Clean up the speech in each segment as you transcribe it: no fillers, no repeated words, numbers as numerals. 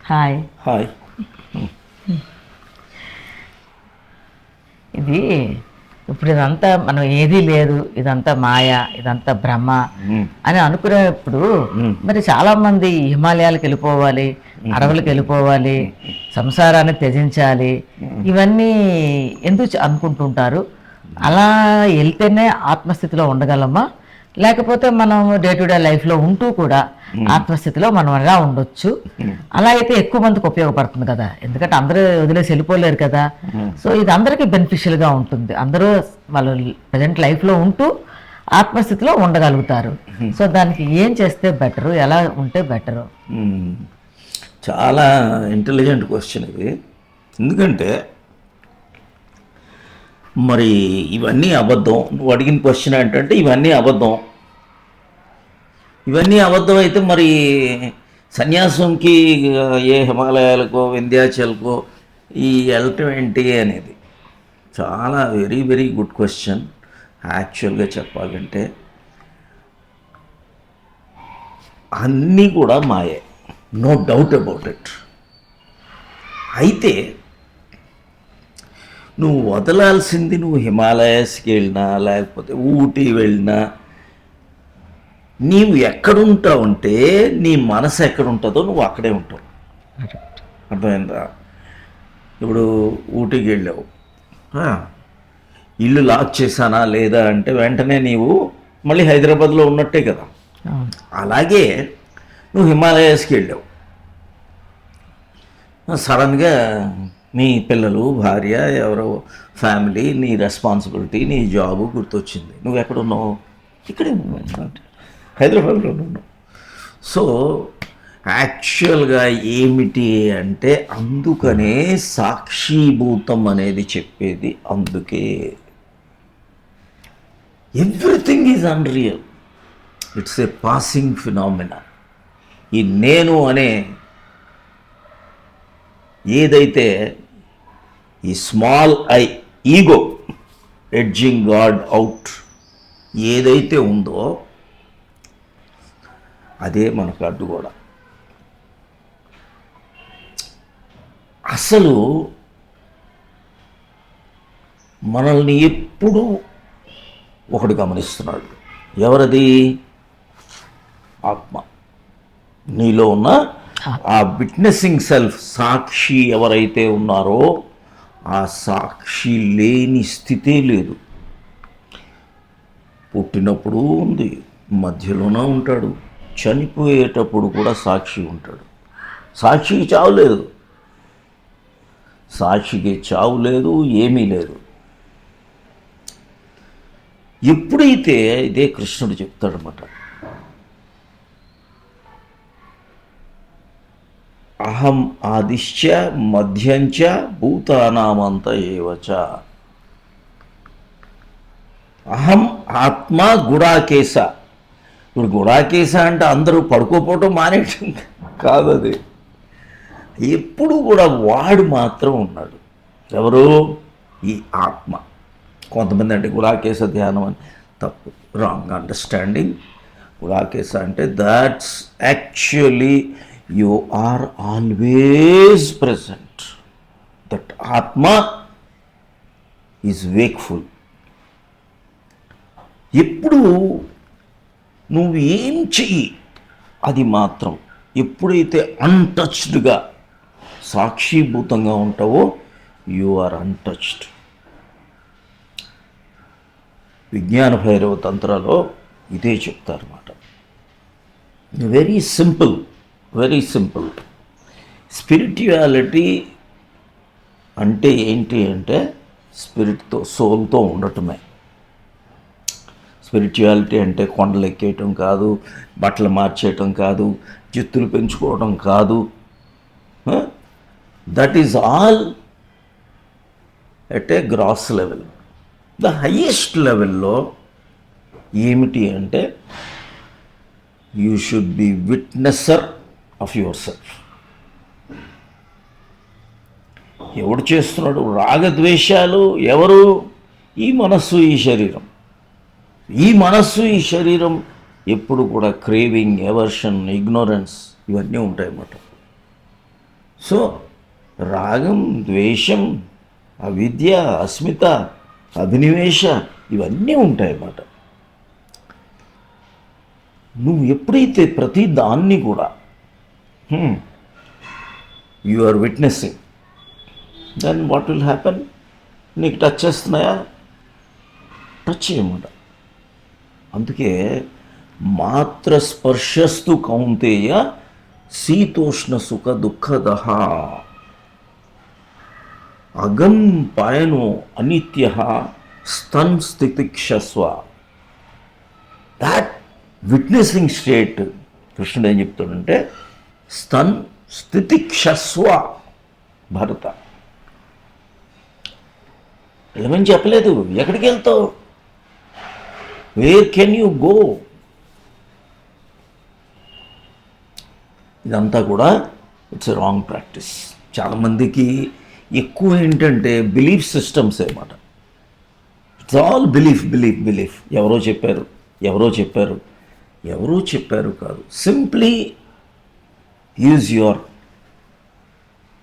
Hi. Hi. ఇది ఇప్పుడు ఇదంతా మనం ఏదీ లేదు, ఇదంతా మాయ, ఇదంతా భ్రమ అని అనుకునేప్పుడు మరి చాలామంది హిమాలయాలకు వెళ్ళిపోవాలి, అడవులకు వెళ్ళిపోవాలి, సంసారాన్ని త్యజించాలి, ఇవన్నీ ఎందుకు అనుకుంటుంటారు? అలా వెళ్తేనే ఆత్మస్థితిలో ఉండగలమా, లేకపోతే మనం డే టు డే లైఫ్లో ఉంటూ కూడా ఆత్మస్థితిలో మనం ఎలా ఉండొచ్చు? అలా అయితే ఎక్కువ మందికి ఉపయోగపడుతుంది కదా, ఎందుకంటే అందరూ వదిలేసి వెళ్ళిపోలేరు కదా. సో ఇది అందరికీ బెనిఫిషియల్గా ఉంటుంది, అందరూ వాళ్ళు ప్రజెంట్ లైఫ్లో ఉంటూ ఆత్మస్థితిలో ఉండగలుగుతారు. సో దానికి ఏం చేస్తే బెటరు, ఎలా ఉంటే బెటరు? చాలా ఇంటెలిజెంట్ క్వశ్చన్ ఇది. ఎందుకంటే మరి ఇవన్నీ అబద్ధం. నువ్వు అడిగిన క్వశ్చన్ ఏంటంటే ఇవన్నీ అబద్ధం. ఇవన్నీ అబద్ధం అయితే మరి సన్యాసంకి ఏ హిమాలయాలకో వింధ్యాచల్కో ఈ వెళ్ళటం ఏంటి అనేది చాలా వెరీ వెరీ గుడ్ క్వశ్చన్. యాక్చువల్గా చెప్పాలంటే అన్నీ కూడా మాయే, నో డౌట్ అబౌట్ ఇట్. అయితే నువ్వు వదలాల్సింది, నువ్వు హిమాలయాస్కి వెళ్ళినా లేకపోతే ఊటీ వెళ్ళినా నీవు ఎక్కడుంటావంటే నీ మనసు ఎక్కడుంటుందో నువ్వు అక్కడే ఉంటావు. అర్థమైందా? ఇప్పుడు ఊటీకి వెళ్ళావు, ఇల్లు లాక్ చేశానా లేదా అంటే వెంటనే నీవు మళ్ళీ హైదరాబాద్లో ఉన్నట్టే కదా. అలాగే నువ్వు హిమాలయాస్కి వెళ్ళావు, సడన్గా నీ పిల్లలు, భార్య, ఎవరో ఫ్యామిలీ, నీ రెస్పాన్సిబిలిటీ, నీ జాబు గుర్తొచ్చింది. నువ్వు ఎక్కడున్నావు? ఇక్కడే ఉన్నావు, హైదరాబాద్లో ఉన్నావు. సో యాక్చువల్గా ఏమిటి అంటే అందుకనే సాక్షిభూతం అనేది చెప్పేది. అందుకే everything is unreal, it's a passing phenomena. ఈ నేను అనే ఏదైతే ఈ small I ego edging God out ఏదైతే ఉందో అదే మనకు అడ్డుగోడ. అసలు మనల్ని ఎప్పుడూ ఒకడు గమనిస్తున్నాడు. ఎవరది? ఆత్మ. నీలో ఉన్న ఆ విట్నెసింగ్ సెల్ఫ్, సాక్షి ఎవరైతే ఉన్నారో ఆ సాక్షి లేని స్థితే లేదు. పుట్టినప్పుడు ఉంది, మధ్యలోనే ఉంటాడు, చనిపోయేటప్పుడు కూడా సాక్షి ఉంటాడు. సాక్షికి చావు లేదు, సాక్షికి చావు లేదు, ఏమీ లేదు. ఎప్పుడైతే ఇదే కృష్ణుడు చెప్తాడనమాట, అహం ఆదిశ్చ మధ్యంచ భూతానామంత ఏవచ. అహం ఆత్మ గుడాకేశ. ఇప్పుడు గుడాకేశ అంటే అందరూ పడుకోపోవటం మానేయటం కాదు, అది ఎప్పుడు కూడా వాడు మాత్రం ఉన్నాడు. ఎవరు? ఈ ఆత్మ. కొంతమంది అంటే గుడాకేశ ధ్యానం అని తప్పు, రాంగ్ అండర్స్టాండింగ్. గుడాకేశ అంటే that's actually you are always present. That Atma is wakeful. ఎప్పుడు నువ్వు ఏం చెయ్యి అది మాత్రం ఎప్పుడైతే అన్టచ్డ్గా సాక్షిభూతంగా ఉంటావో యు ఆర్ అన్టచ్డ్. విజ్ఞాన భైరవ తంత్రాలో ఇదే చెప్తారన్నమాట. Very simple, very simple. Spirituality అంటే ఏంటి అంటే స్పిరిట్తో, సోల్తో ఉండటమే. స్పిరిచువాలిటీ అంటే కొండలు ఎక్కేయటం కాదు, బట్టలు మార్చేయటం కాదు, జుత్తులు పెంచుకోవడం కాదు. That is all at a gross level. The highest లెవెల్లో ఏమిటి అంటే you should be witnesser of yourself. ఎవడు చేస్తున్నాడు రాగద్వేషాలు? ఎవరు? ఈ మనస్సు, ఈ శరీరం. ఈ మనస్సు, ఈ శరీరం ఎప్పుడు కూడా క్రేవింగ్, ఎవర్షన్, ఇగ్నోరెన్స్ ఇవన్నీ ఉంటాయన్నమాట. సో రాగం, ద్వేషం, అవిద్య, అస్మిత, అభినివేశ ఇవన్నీ ఉంటాయన్నమాట. నువ్వు ఎప్పుడైతే ప్రతి దాన్ని కూడా you are witnessing, then what will happen? నీకు టచ్ చేస్తున్నాయా? టచ్ చేయమాట. అందుకే మాత్ర స్పర్శస్తు కౌంతేయ శీతోష్ణ సుఖ దుఃఖదః అగం పాయనో అనిత్య స్తన్ స్థితిక్షస్వ. దాట్ విట్నెసింగ్ స్టేట్ కృష్ణుడు ఏం చెప్తాడంటే స్తన్ స్థితిక్షస్వ భరత. ఏమని చెప్పలేదు, ఎక్కడికి వెళ్తావు, వేర్ కెన్ యూ గో? ఇదంతా కూడా ఇట్స్ ఎ రాంగ్ ప్రాక్టీస్. చాలామందికి ఎక్కువ ఏంటంటే బిలీఫ్ సిస్టమ్స్ అన్నమాట. It's all belief belief belief. ఎవరో చెప్పారు, ఎవరో చెప్పారు, ఎవరో చెప్పారు కాదు. Simply use your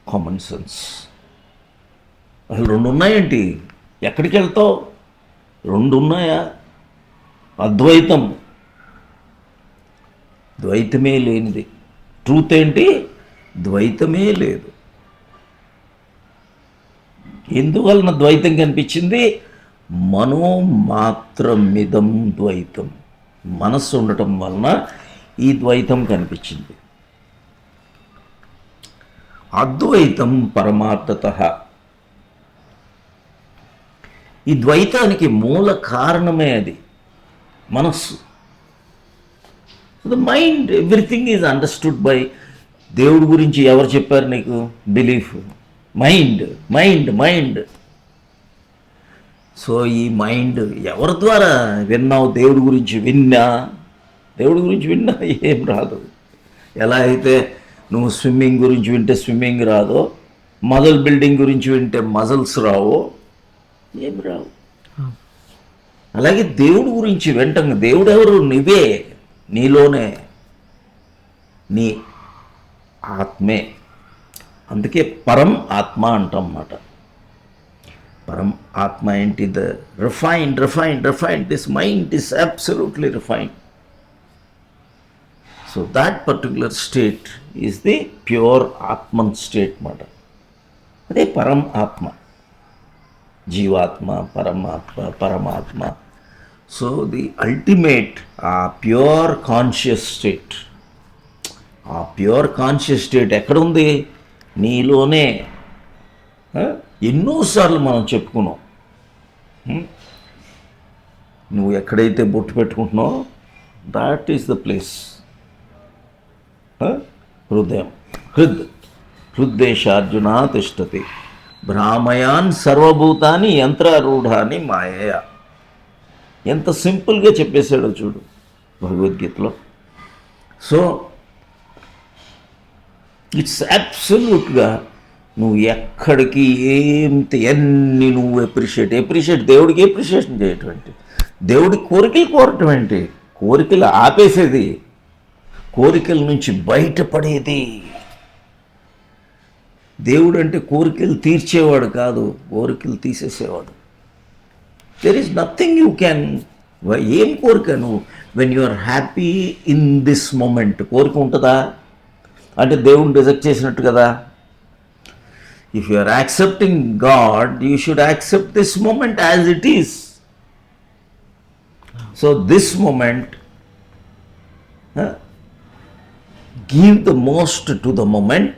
common sense. అసలు రెండు ఉన్నాయేంటి? ఎక్కడికి వెళ్తావు? రెండు ఉన్నాయా? అద్వైతం, ద్వైతమే లేనిది. ట్రూత్ ఏంటి? ద్వైతమే లేదు. ఎందువలన ద్వైతం కనిపించింది? మనోమాత్రమిదం ద్వైతం. మనస్సు ఉండటం వలన ఈ ద్వైతం కనిపించింది. అద్వైతం పరమార్థతః. ఈ ద్వైతానికి మూల కారణమే అది మనస్సు. The mind, everything is understood by. దేవుడి గురించి ఎవరు చెప్పారు నీకు? Belief. Mind mind mind. So ఈ మైండ్ ఎవరి ద్వారా విన్నావు? దేవుడి గురించి విన్నా. దేవుడి గురించి విన్నా ఏం రాదు. ఎలా అయితే నువ్వు స్విమ్మింగ్ గురించి వింటే స్విమ్మింగ్ రాదో, మజల్ బిల్డింగ్ గురించి వింటే మజల్స్ రావో, ఏం రావు. అలాగే దేవుడి గురించి వింటాం. దేవుడు ఎవరు? నువ్వే, నీలోనే, నీ ఆత్మే. అందుకే పరం ఆత్మ అంటాం అన్నమాట. పరం ఆత్మ ఏంటి? The refined refined refined. This mind is absolutely refined. So that particular state is the pure atman state అన్నమాట. అదే పరం ఆత్మ. జీవాత్మ, పరమాత్మ, పరమాత్మ. So the ultimate uh pure conscious state. Uh pure conscious state ఎక్కడుంది? నీలోనే. ఎన్నోసార్లు మనం చెప్పుకున్నాం. నువ్వు ఎక్కడైతే బొట్టు పెట్టుకుంటున్నావు, దాట్ ఈస్ ద ప్లేస్. హృదయం. హృద్దేశార్జున తిష్టతి భ్రామయాన్ సర్వభూతాన్ని యంత్రారూఢాన్ని మాయయ. ఎంత సింపుల్గా చెప్పేశాడో చూడు భగవద్గీతలో. సో ఇట్స్ అబ్సల్యూట్గా నువ్వు ఎక్కడికి ఎన్ని నువ్వు ఎప్రిషియేట్ దేవుడికి ఎప్రిషియేషన్ చేయటం ఏంటి? దేవుడి కోరికలు కోరటం ఏంటి? కోరికలు ఆపేసేది, కోరికల నుంచి బయటపడేది. దేవుడు అంటే కోరికలు తీర్చేవాడు కాదు, కోరికలు తీసేసేవాడు. There is nothing you can. ఏం కోరిక? నువ్వు when you are happy in this moment, కోరిక ఉంటుందా? అంటే దేవుడిని రిజెక్ట్ చేసినట్టు కదా. If you are accepting God, you should accept this moment as it is. So this moment, give the most to the moment,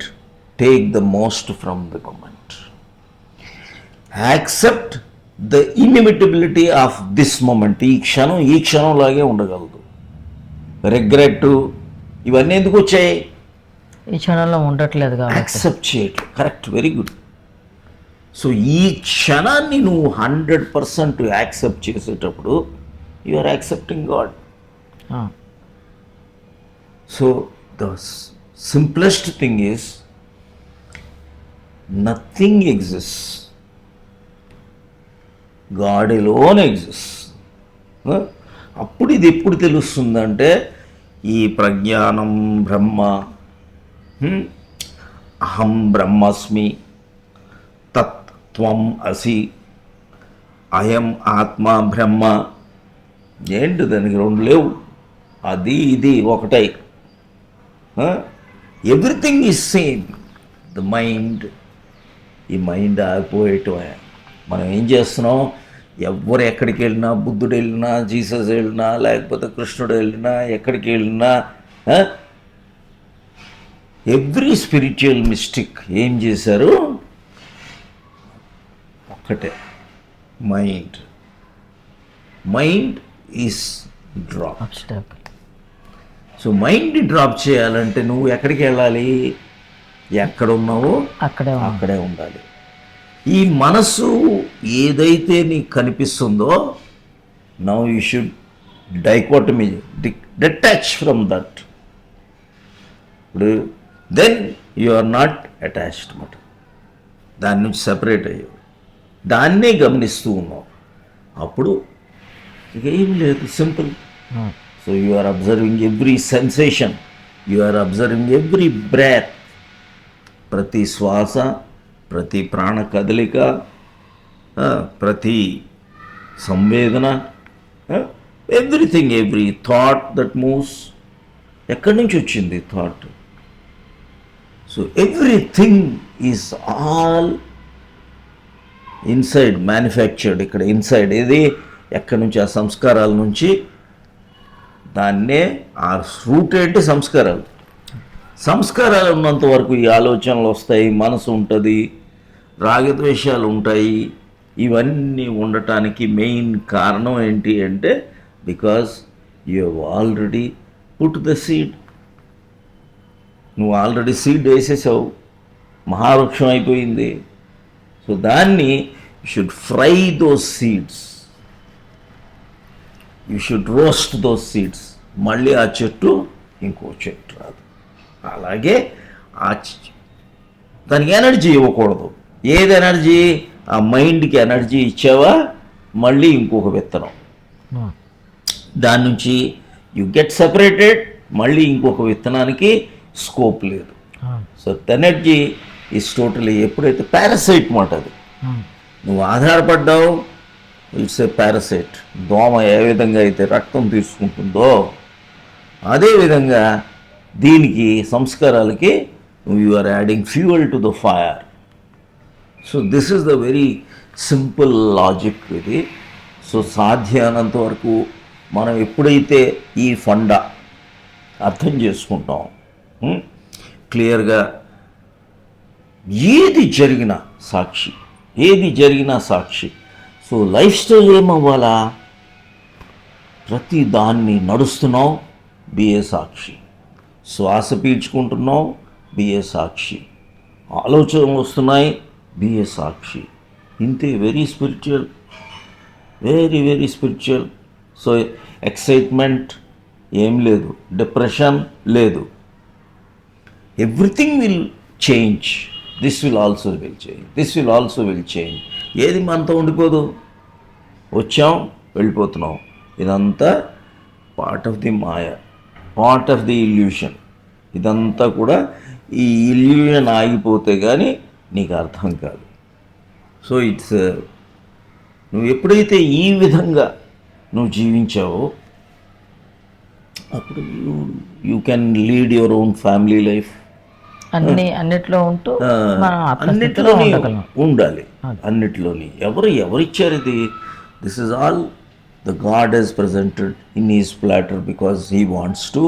take the most from the moment. Accept the inimitability of this moment. ఈ క్షణంలాగే ఉండగలదు. Regret ఇవన్నీ ఎందుకు వచ్చాయి? ఈ క్షణంలో ఉండట్లేదు కాబట్టి. Accept చేయట్లేదు. Correct, very good. So ఈ క్షణాన్ని నువ్వు 100% యాక్సెప్ట్ చేసేటప్పుడు you are accepting God. So the simplest thing is nothing exists, God alone exists. అప్పుడు ఇది ఎప్పుడు తెలుస్తుందంటే ఈ ప్రజ్ఞానం బ్రహ్మ అహం బ్రహ్మస్మి, తత్ త్వం అసి, అయం ఆత్మ బ్రహ్మ. ఏంటి దానికి రెండు లేవు, అది ఇది ఒకటై. Everything is same. The mind, ఈ మైండ్ ఆగిపోయేటమే. మనం ఏం చేస్తున్నాం, ఎవరు ఎక్కడికి వెళ్ళినా, బుద్ధుడు వెళ్ళినా, జీసస్ వెళ్ళినా, లేకపోతే కృష్ణుడు వెళ్ళినా, ఎక్కడికి వెళ్ళినా, ఎవ్రీ స్పిరిచువల్ మిస్టిక్ ఏం చేశారు, ఒక్కటే, mind. Mind is drop. So మైండ్ని డ్రాప్ చేయాలంటే నువ్వు ఎక్కడికి వెళ్ళాలి, ఎక్కడ ఉన్నావో అక్కడే ఉండాలి. ఈ మనసు ఏదైతే నీకు కనిపిస్తుందో, now you should dichotomy, detach from that. ఇప్పుడు then you are not attached అన్నమాట. దాని నుంచి సెపరేట్ అయ్యావు, దాన్నే గమనిస్తూ ఉన్నావు. అప్పుడు ఇక ఏం లేదు, simple. So you are observing every sensation, you are observing every breath. ప్రతి శ్వాస, ప్రతి ప్రాణ కదలిక, ప్రతి సంవేదన, everything, every thought that moves. ఎక్కడి నుంచి వచ్చింది thought? So everything is all inside, manufactured. ఇక్కడ ఇన్సైడ్ ఏది, ఎక్కడి నుంచి? ఆ సంస్కారాల నుంచి. దాన్నే ఆ రూట్ ఏంటి? సంస్కారాలు. సంస్కారాలు ఉన్నంత వరకు ఈ ఆలోచనలు వస్తాయి, మనసు ఉంటుంది, రాగద్వేషాలు ఉంటాయి. ఇవన్నీ ఉండటానికి మెయిన్ కారణం ఏంటి అంటే, because you have already put the seed. నువ్వు ఆల్రెడీ సీడ్ వేసేసావు, మహావృక్షం అయిపోయింది. సో దాన్ని you should fry those seeds, you should roast those seeds. మళ్ళీ ఆ చెట్టు ఇంకో చెట్టు రాదు. అలాగే దానికి ఎనర్జీ ఇవ్వకూడదు. ఏది ఎనర్జీ? ఆ మైండ్కి ఎనర్జీ ఇచ్చావా, మళ్ళీ ఇంకొక విత్తనం, దాని నుంచి యు గెట్ సెపరేటెడ్, మళ్ళీ ఇంకొక విత్తనానికి స్కోప్ లేదు. సో ఎనర్జీ ఈజ్ టోటలీ, ఎప్పుడైతే పారాసైట్ మాట అది, నువ్వు ఆధారపడ్డావు, ఇట్స్ ఏ పారాసైట్. దోమ ఏ విధంగా అయితే రక్తం తీసుకుంటుందో, అదేవిధంగా దీనికి, సంస్కారాలకి you are adding fuel to the fire. So this is the very simple logic ఇది. సో సాధ్యమైనంత వరకు మనం ఎప్పుడైతే ఈ ఫండా అర్థం చేసుకుంటాం, క్లియర్గా ఏది జరిగినా సాక్షి, ఏది జరిగినా సాక్షి. సో లైఫ్ స్టైల్ ఏమవ్వాలా? ప్రతి దాన్ని నడుస్తున్నావు, బిఏ సాక్షి. శ్వాస పీల్చుకుంటున్నావు, బిఏ సాక్షి. ఆలోచనలు వస్తున్నాయి, బిఏ సాక్షి. ఇంతే. Very spiritual, very very spiritual. So excitement ఏం లేదు, డిప్రెషన్ లేదు. Everything will change. This will also will change, this will also will change. ఏది మనతో ఉండిపోదు. వచ్చాం, వెళ్ళిపోతున్నాం. ఇదంతా part of the maya, part of the illusion. ఇదంతా కూడా ఈ ఇల్యూషన్ ఆగిపోతే కానీ నీకు అర్థం కాదు. సో ఇట్స్, నువ్వు ఎప్పుడైతే ఈ విధంగా నువ్వు జీవించావో, అప్పుడు you can lead your own family life. అన్నిట్లో ఉంటూ అన్నిట్లోని ఉండాలి, అన్నిట్లోని. ఎవరిచ్చారు ఇది? This is all the God has presented in his platter because he wants to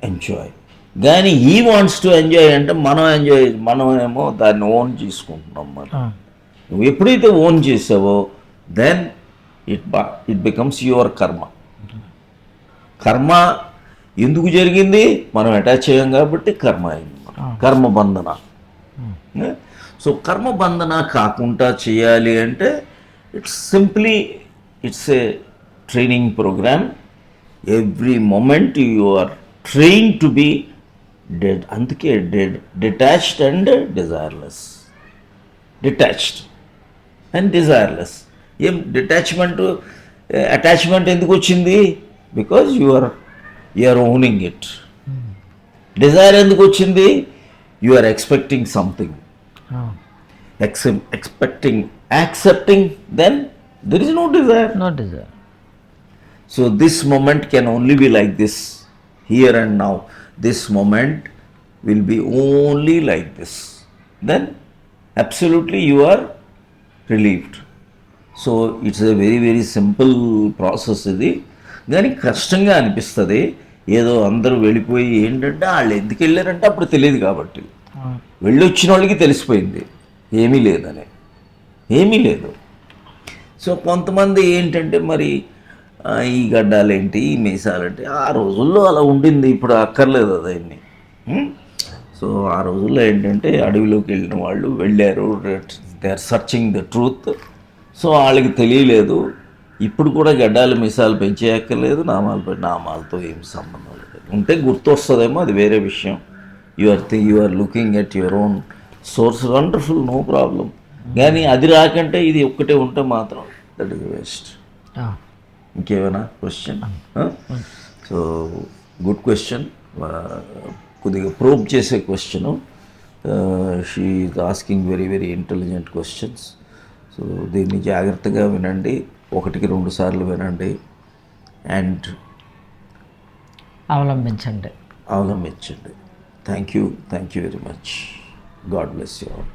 enjoy. కానీ హీ వాంట్స్ టు ఎంజాయ్ అంటే మనమేమో దాన్ని ఓన్ చేసుకుంటున్నాం. నువ్వు ఎప్పుడైతే ఓన్ చేసావో, దెన్ ఇట్ బికమ్స్ యువర్ కర్మ. కర్మ ఎందుకు జరిగింది? మనం అటాచ్ అయ్యాం కాబట్టి కర్మ అయింది, కర్మబంధన. సో కర్మబంధన కాకుండా చేయాలి అంటే it's simply, it's a training programme. Every moment you are train to be dead. అందుకే detached and desireless. Detached and desireless. ఏం డిటాచ్మెంట్, అటాచ్మెంట్ ఎందుకు వచ్చింది? Because you are owning it. Desire ఎందుకు వచ్చింది? You are expecting something, Oh, accepting, then there is no desire. no desire. So this moment can only be like this, here and now. This moment will be only like this. Then absolutely you are relieved. So it's a very very simple process ఇది. కానీ కష్టంగా అనిపిస్తుంది. ఏదో అందరూ వెళ్ళిపోయి ఏంటంటే వాళ్ళు ఎందుకు వెళ్ళారంటే అప్పుడు తెలియదు కాబట్టి, Oh, వెళ్ళొచ్చిన వాళ్ళకి తెలిసిపోయింది ఏమీ లేదని, ఏమీ లేదు. సో కొంతమంది ఏంటంటే మరి ఈ గడ్డాలేంటి ఈ మీసాలేంటి, ఆ రోజుల్లో అలా ఉండింది, ఇప్పుడు అక్కర్లేదు అదన్నీ. సో ఆ రోజుల్లో ఏంటంటే అడవిలోకి వెళ్ళిన వాళ్ళు వెళ్ళారు, they are searching the truth. సో వాళ్ళకి తెలియలేదు. ఇప్పుడు కూడా గడ్డాలు మీసాలు పెంచేయక్కర్లేదు, నామాలతో ఏం సంబంధం లేదు. ఉంటే గుర్తు వస్తుందేమో, అది వేరే విషయం. You are looking at your own source, wonderful, no problem. కానీ అది రాకంటే ఇది ఒక్కటే ఉంటే మాత్రం దట్ ఈస్ వేస్ట్. oh. ఇంకేమైనా క్వశ్చన్? సో గుడ్ క్వశ్చన్, కొద్దిగా ప్రోబ్ చేసే question. She is asking very very intelligent questions. So దీన్ని జాగ్రత్తగా వినండి, 1-2 సార్లు వినండి అండ్ అవలంబించండి. అవలంబించండి. Thank you very much. God bless you all.